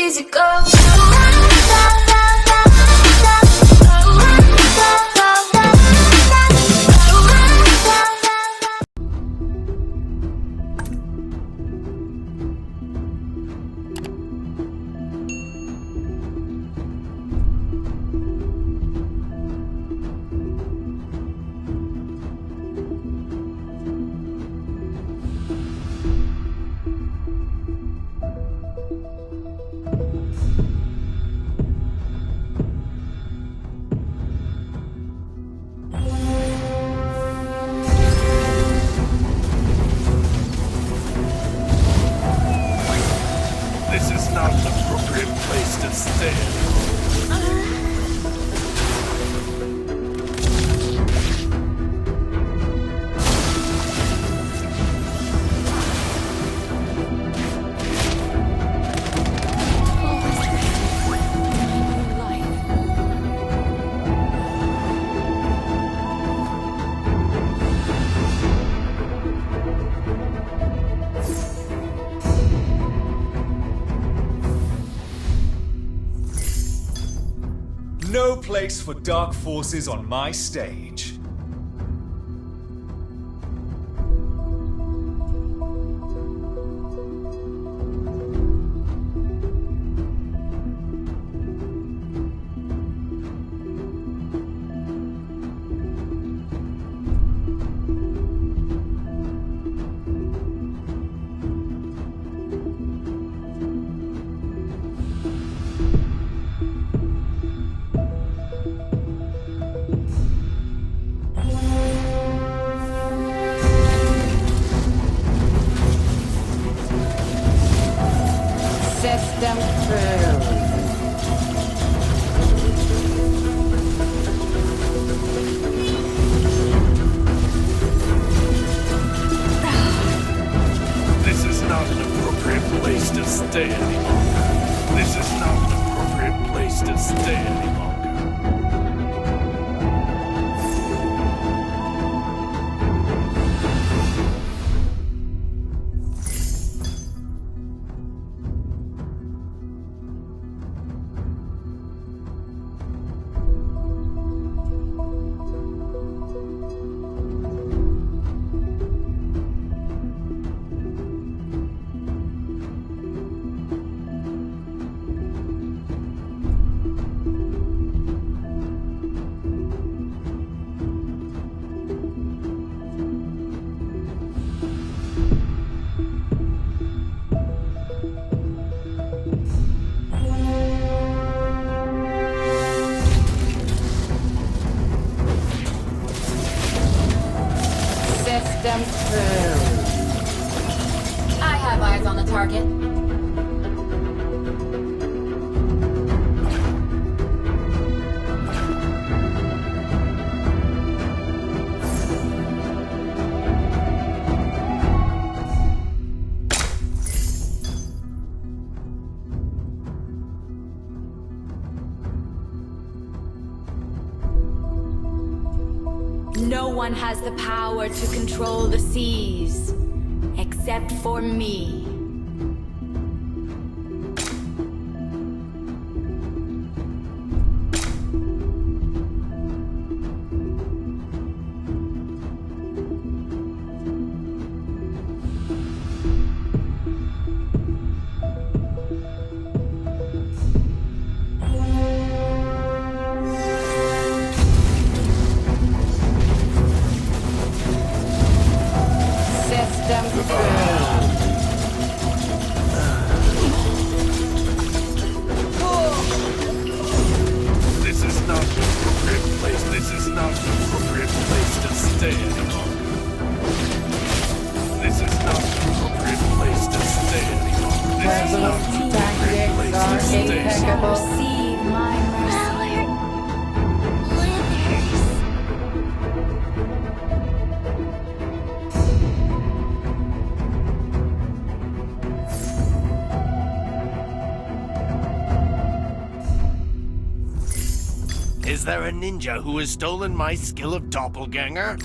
easy go. This is not an appropriate place to stand. No place for dark forces on my stage. System through. This is not an appropriate place to stay any longer. This is not an appropriate place to stay any longer. System through. I have eyes on the target. No one has the power to control the seas, except for me. System through. This is not an appropriate place. This is not an appropriate place to stay any longer. This is not an appropriate place to stay any longer. This is not an appropriate place to stay any longer. Receive my mercy. Is there a ninja who has stolen my skill of doppelganger?